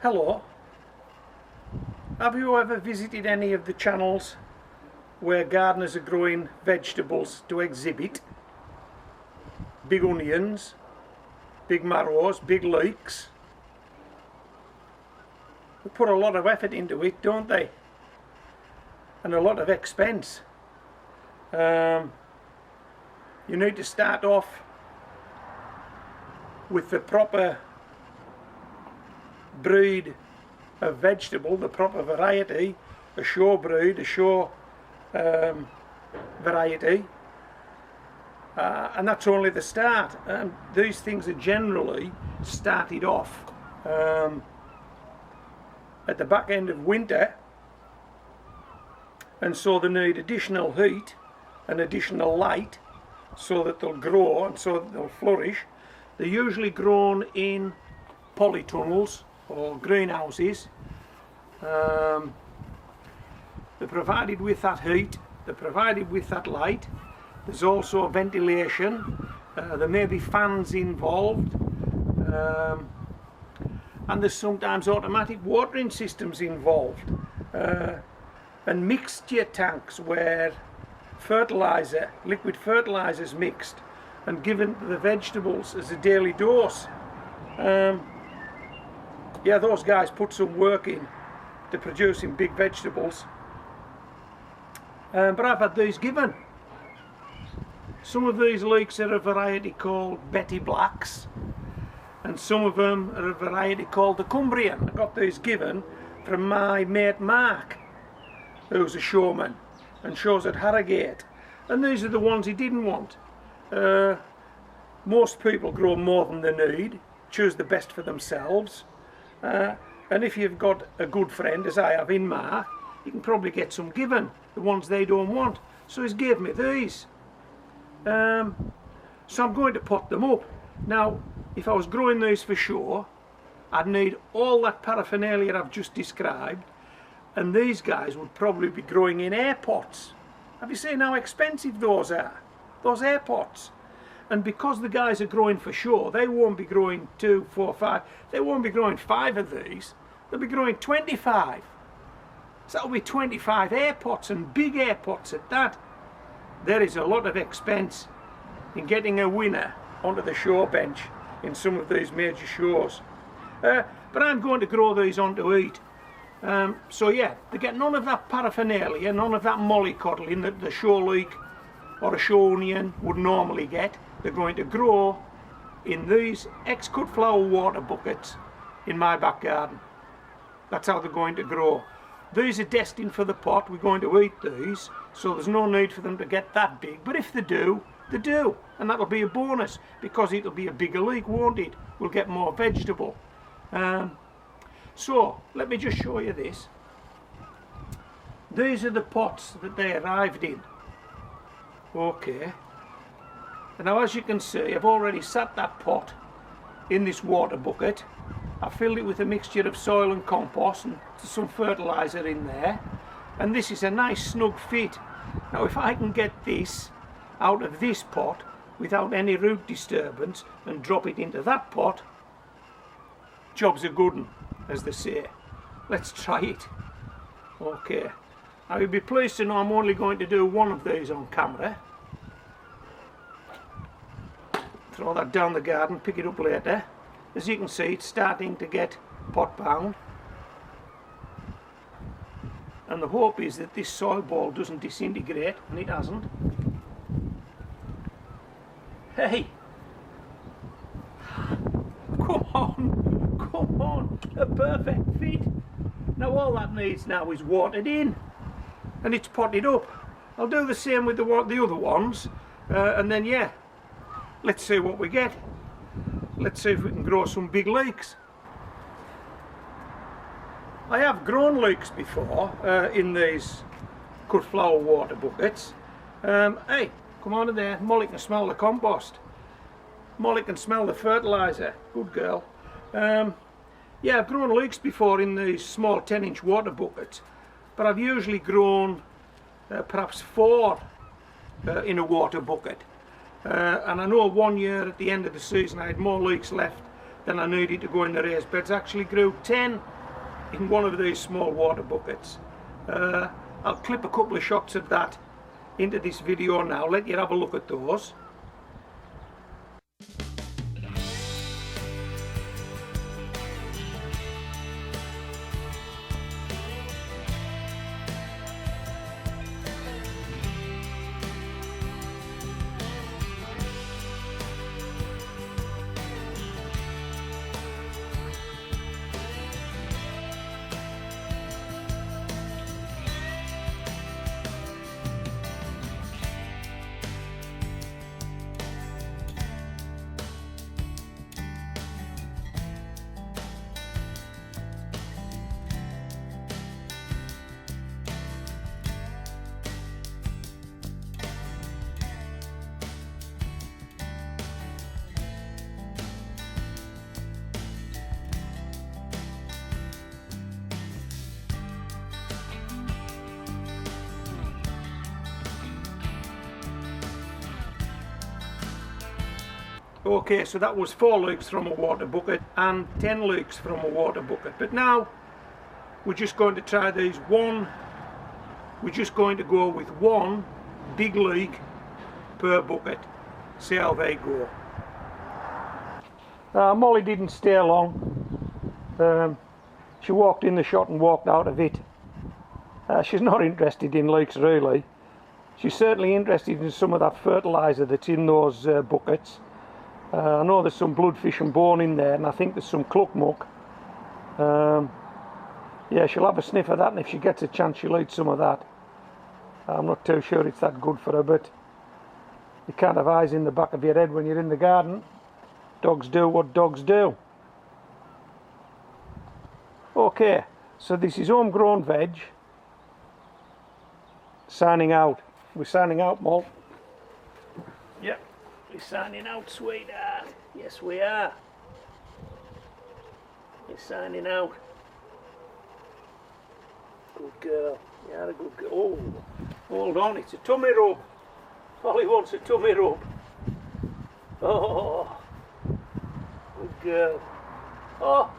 Hello. Have you ever visited any of the channels where gardeners are growing vegetables to exhibit? Big onions, big marrows, big leeks. They put a lot of effort into it, don't they? And a lot of expense. You need to start off with the proper breed of vegetable, the proper variety, a show breed, a show variety, and that's only the start. These things are generally started off at the back end of winter, and so they need additional heat and additional light so that they'll grow and so that they'll flourish. They're usually grown in polytunnels or greenhouses. They're provided with that heat, they're provided with that light. There's also ventilation, there may be fans involved, and there's sometimes automatic watering systems involved, and mixture tanks where fertiliser, liquid fertiliser is mixed and given to the vegetables as a daily dose. Yeah, those guys put some work in to producing big vegetables. But I've had these given. Some of these leeks are a variety called Betty Blacks, and some of them are a variety called the Cumbrian. I got these given from my mate Mark, who's a showman and shows at Harrogate. And these are the ones he didn't want. Most people grow more than they need, choose the best for themselves. And if you've got a good friend, as I have in Mark, you can probably get some given, the ones they don't want. So he's gave me these. So I'm going to pot them up. Now, if I was growing these for show, I'd need all that paraphernalia I've just described, and these guys would probably be growing in air pots. Have you seen how expensive those are? Those air pots. And because the guys are growing for show, they won't be growing 2, 4, 5. They won't be growing 5 of these. They'll be growing 25. So that'll be 25 air pots, and big air pots at that. There is a lot of expense in getting a winner onto the show bench in some of these major shows. But I'm going to grow these on to eat. So yeah, they get none of that paraphernalia, none of that mollycoddling that the show leek or a show onion would normally get. They're going to grow in these ex-cut flower water buckets in my back garden. That's how they're going to grow. These are destined for the pot. We're going to eat these, so there's no need for them to get that big. But if they do, they do. And that'll be a bonus, because it'll be a bigger leek, won't it? We'll get more vegetable. So, let me just show you this. These are the pots that they arrived in. Okay. And now, as you can see, I've already sat that pot in this water bucket. I filled it with a mixture of soil and compost and some fertiliser in there. And this is a nice snug fit. Now, if I can get this out of this pot without any root disturbance and drop it into that pot, job's a good one, as they say. Let's try it. Okay. Now, you'll be pleased to know I'm only going to do one of these on camera. Throw that down the garden, pick it up later. As you can see, it's starting to get pot bound. And the hope is that this soil ball doesn't disintegrate, and it hasn't. Hey! Come on, a perfect fit. Now all that needs now is watered in, and it's potted up. I'll do the same with the other ones, and then yeah, let's see what we get. Let's see if we can grow some big leeks. I have grown leeks before in these cut flower water buckets. Hey, come on in there. Molly can smell the compost. Molly can smell the fertiliser. Good girl. Yeah, I've grown leeks before in these small 10-inch water buckets, but I've usually grown perhaps 4 in a water bucket. And I know one year at the end of the season I had more leeks left than I needed to go in the raised beds. I actually grew 10 in one of these small water buckets. I'll clip a couple of shots of that into this video now, let you have a look at those. Okay, so that was 4 leeks from a water bucket and 10 leeks from a water bucket. But now we're just going to try these we're just going to go with 1 big leek per bucket, see how they go. Molly didn't stay long. She walked in the shot and walked out of it. She's not interested in leeks really. She's certainly interested in some of that fertiliser that's in those buckets. I know there's some bloodfish and bone in there, and I think there's some cluck muck. Yeah, she'll have a sniff of that, and if she gets a chance she'll eat some of that. I'm not too sure it's that good for her, but you can't have eyes in the back of your head when you're in the garden. Dogs do what dogs do. Okay, so this is Home Grown Veg signing out. We're signing out, Mol. Yep. We're signing out, sweetheart. Yes, we are. You're signing out. Good girl. You're a good girl. Oh, hold on, it's a tummy rub. Polly wants a tummy rub. Oh, good girl. Oh.